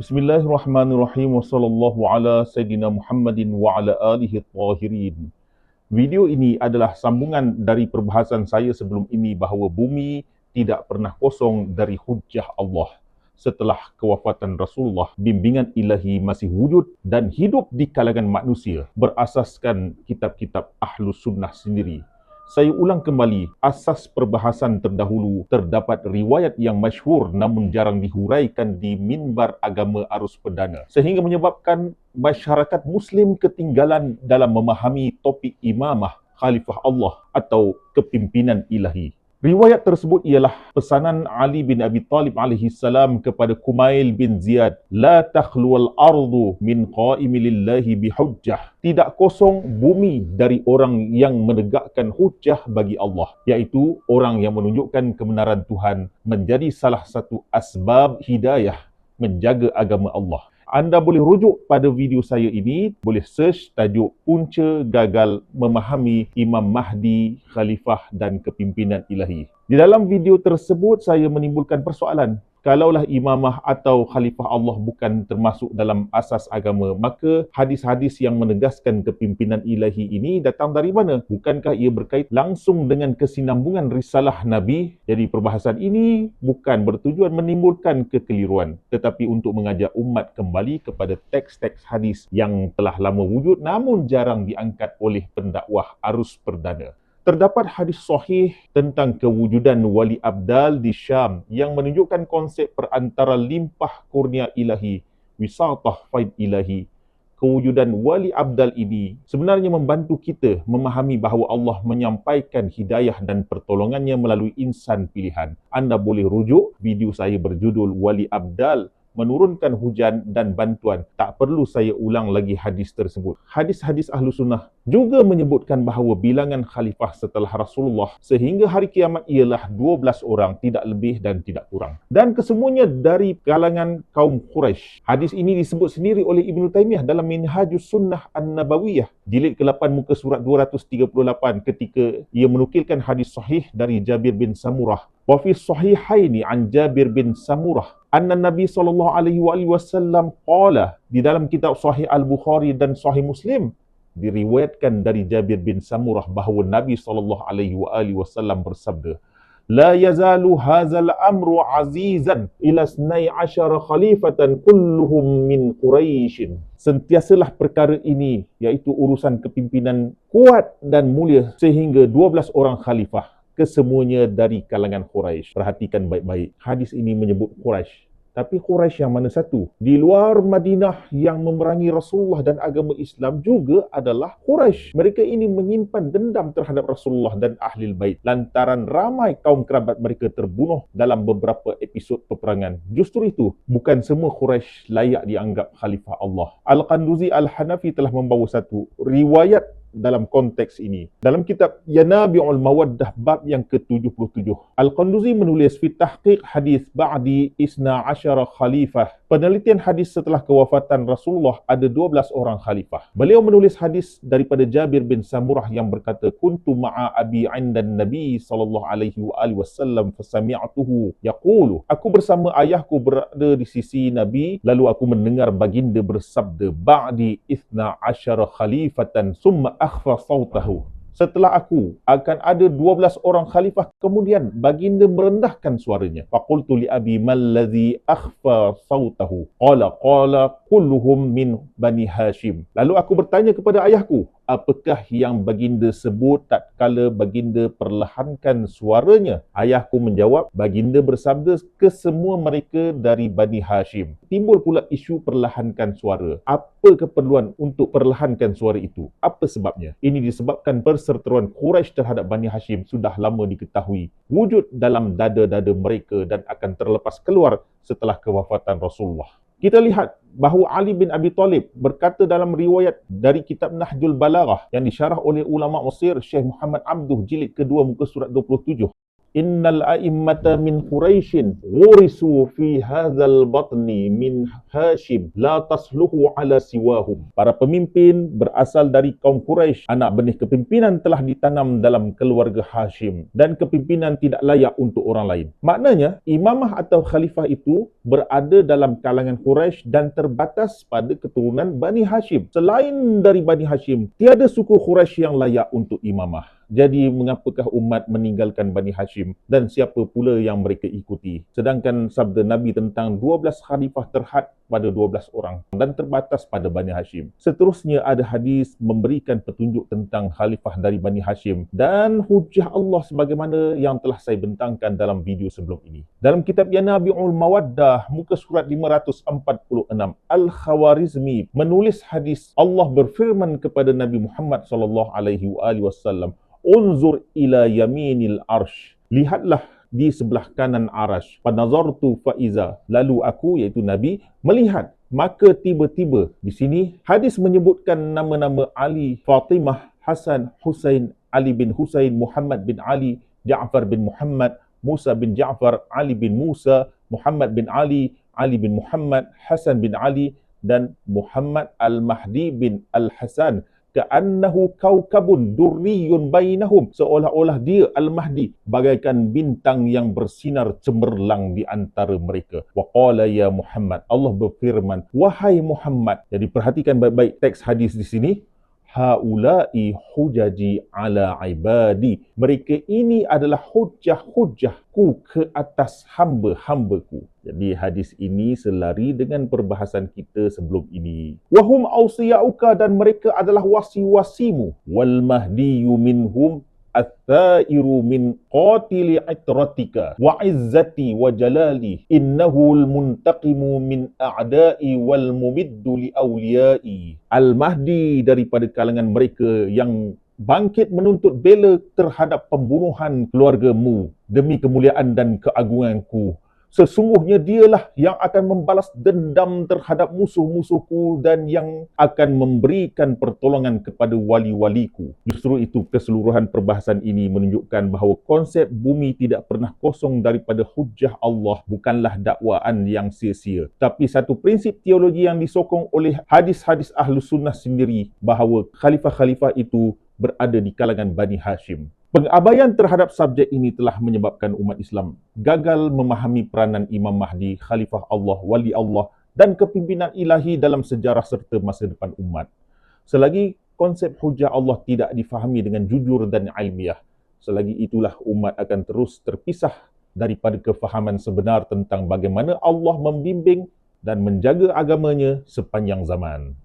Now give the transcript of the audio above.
Bismillahirrahmanirrahim. Wassallallahu ala Sayyidina Muhammadin wa ala alihi tahirin. Video ini adalah sambungan dari perbahasan saya sebelum ini bahawa bumi tidak pernah kosong dari hujjah Allah. Setelah kewafatan Rasulullah, bimbingan ilahi masih wujud dan hidup di kalangan manusia berasaskan kitab-kitab Ahlus Sunnah sendiri. Saya ulang kembali, asas perbahasan terdahulu terdapat riwayat yang masyhur namun jarang dihuraikan di minbar agama arus perdana, sehingga menyebabkan masyarakat Muslim ketinggalan dalam memahami topik imamah, khalifah Allah atau kepimpinan ilahi. Riwayat tersebut ialah pesanan Ali bin Abi Talib alaihi salam kepada Kumail bin Ziyad, la takhluwal ardu min qaimi lillahi bihujjah. Tidak kosong bumi dari orang yang menegakkan hujjah bagi Allah, iaitu orang yang menunjukkan kebenaran Tuhan menjadi salah satu asbab hidayah menjaga agama Allah. Anda boleh rujuk pada video saya ini, boleh search tajuk Punca Gagal Memahami Imam Mahdi, Khalifah dan Kepimpinan Ilahi. Di dalam video tersebut saya menimbulkan persoalan. Kalaulah imamah atau khalifah Allah bukan termasuk dalam asas agama, maka hadis-hadis yang menegaskan kepimpinan ilahi ini datang dari mana? Bukankah ia berkait langsung dengan kesinambungan risalah Nabi? Jadi perbahasan ini bukan bertujuan menimbulkan kekeliruan, tetapi untuk mengajak umat kembali kepada teks-teks hadis yang telah lama wujud namun jarang diangkat oleh pendakwah arus perdana. Terdapat hadis sahih tentang kewujudan wali abdal di Syam yang menunjukkan konsep perantara limpah kurnia ilahi, wisatah faid ilahi. Kewujudan wali abdal ini sebenarnya membantu kita memahami bahawa Allah menyampaikan hidayah dan pertolongannya melalui insan pilihan. Anda boleh rujuk video saya berjudul Wali Abdal menurunkan hujan dan bantuan. Tak perlu saya ulang lagi hadis tersebut. Hadis-hadis Ahlus Sunnah juga menyebutkan bahawa bilangan khalifah setelah Rasulullah sehingga hari kiamat ialah 12 orang, tidak lebih dan tidak kurang. Dan kesemuanya dari kalangan kaum Quraisy. Hadis ini disebut sendiri oleh Ibnu Taimiyah dalam Minhajus Sunnah An-Nabawiyah, jilid ke-8 muka surat 238 ketika ia menukilkan hadis sahih dari Jabir bin Samurah. Wa fi sahihaini an Jabir bin Samurah anna Nabi sallallahu alaihi wasallam qala, di dalam kitab Sahih Al-Bukhari dan Sahih Muslim diriwayatkan dari Jabir bin Samurah bahawa Nabi sallallahu alaihi wasallam bersabda, la yazalu hadzal amru azizan ila 12 khalifatan kulluhum min Quraisy. Sentiasalah perkara ini, iaitu urusan kepimpinan, kuat dan mulia sehingga 12 orang khalifah, kesemuanya dari kalangan Quraisy. Perhatikan baik-baik, hadis ini menyebut Quraisy. Tapi Quraisy yang mana satu? Di luar Madinah yang memerangi Rasulullah dan agama Islam juga adalah Quraisy. Mereka ini menyimpan dendam terhadap Rasulullah dan Ahlul Bait lantaran ramai kaum kerabat mereka terbunuh dalam beberapa episod peperangan. Justru itu, bukan semua Quraisy layak dianggap khalifah Allah. Al-Qanduzi Al-Hanafi telah membawa satu riwayat dalam konteks ini. Dalam kitab Yanabi'ul Mawaddah bab yang ke-77, Al-Qanduzi menulis fi tahqiq hadis ba'di 12 khalifah. Penelitian hadis setelah kewafatan Rasulullah ada 12 orang khalifah. Beliau menulis hadis daripada Jabir bin Samurah yang berkata, kuntu ma'a abi 'indan Nabi sallallahu alaihi wasallam fasami'tuhu yaqulu, aku bersama ayahku berada di sisi Nabi lalu aku mendengar baginda bersabda, ba'di 12 khalifatan summa akhfa sautahu. Setelah aku akan ada 12 orang khalifah, kemudian baginda merendahkan suaranya. Faqultu li abi mallazi akhfa sautahu. Qala kulluhum min Bani Hashim. Lalu aku bertanya kepada ayahku, apakah yang baginda sebut tatkala baginda perlahankan suaranya? Ayahku menjawab, baginda bersabda, kesemua mereka dari Bani Hashim. Timbul pula isu perlahankan suara. Apa keperluan untuk perlahankan suara itu? Apa sebabnya? Ini disebabkan perseteruan Quraisy terhadap Bani Hashim sudah lama diketahui, wujud dalam dada-dada mereka dan akan terlepas keluar setelah kewafatan Rasulullah. Kita lihat bahawa Ali bin Abi Talib berkata dalam riwayat dari kitab Nahjul Balaghah yang disyarah oleh ulama Mesir Syekh Muhammad Abduh, jilid kedua muka surat 27. innal a'immata min Quraisyin ghurisu fi hadzal batni min Hashim la tasluhu ala siwahum. Para pemimpin berasal dari kaum Quraisy, anak benih kepimpinan telah ditanam dalam keluarga Hashim dan kepimpinan tidak layak untuk orang lain. Maknanya imamah atau khalifah itu berada dalam kalangan Quraisy dan terbatas pada keturunan Bani Hashim. Selain dari Bani Hashim, tiada suku Quraisy yang layak untuk imamah. Jadi mengapakah umat meninggalkan Bani Hashim dan siapa pula yang mereka ikuti? Sedangkan sabda Nabi tentang 12 khalifah terhad pada 12 orang dan terbatas pada Bani Hashim. Seterusnya ada hadis memberikan petunjuk tentang khalifah dari Bani Hashim dan hujah Allah sebagaimana yang telah saya bentangkan dalam video sebelum ini. Dalam kitab Yanabi'ul Mawaddah muka surat 546, Al-Khawarizmi menulis hadis Allah berfirman kepada Nabi Muhammad SAW, unzur ila yaminil arsh, lihatlah di sebelah kanan arash. Fanazartu faiza, lalu aku iaitu Nabi melihat, maka tiba-tiba di sini hadis menyebutkan nama-nama Ali, Fatimah, Hasan, Husain, Ali bin Husain, Muhammad bin Ali, Ja'far bin Muhammad, Musa bin Ja'far, Ali bin Musa, Muhammad bin Ali, Ali bin Muhammad, Hasan bin Ali dan Muhammad al-Mahdi bin al-Hasan. Ka'annahu kaukabun durriyun bainahum, seolah-olah dia Al-Mahdi bagaikan bintang yang bersinar cemerlang di antara mereka. Wa qala ya Muhammad, Allah berfirman, wahai Muhammad. Jadi perhatikan baik-baik teks hadis di sini. Haula'i hujaji ala ibadi, mereka ini adalah hujah-hujahku ke atas hamba-hambaku. Jadi hadis ini selari dengan perbahasan kita sebelum ini. Wahum awsiyauka, dan mereka adalah wasi-wasimu. Wal mahdiyu minhum at-thairu min qatili itratika wa izzati wa jalali innahu al-muntaqimu min a'da'i wal mumiddu li awliyai. Al-Mahdi daripada kalangan mereka yang bangkit menuntut bela terhadap pembunuhan keluargamu demi kemuliaan dan keagunganku. Sesungguhnya dialah yang akan membalas dendam terhadap musuh-musuhku dan yang akan memberikan pertolongan kepada wali-waliku. Justru itu keseluruhan perbahasan ini menunjukkan bahawa konsep bumi tidak pernah kosong daripada hujah Allah bukanlah dakwaan yang sia-sia, tapi satu prinsip teologi yang disokong oleh hadis-hadis Ahlus Sunnah sendiri bahawa khalifah-khalifah itu berada di kalangan Bani Hashim. Pengabaian terhadap subjek ini telah menyebabkan umat Islam gagal memahami peranan Imam Mahdi, Khalifah Allah, Wali Allah dan kepimpinan ilahi dalam sejarah serta masa depan umat. Selagi konsep hujah Allah tidak difahami dengan jujur dan ilmiah, selagi itulah umat akan terus terpisah daripada kefahaman sebenar tentang bagaimana Allah membimbing dan menjaga agamanya sepanjang zaman.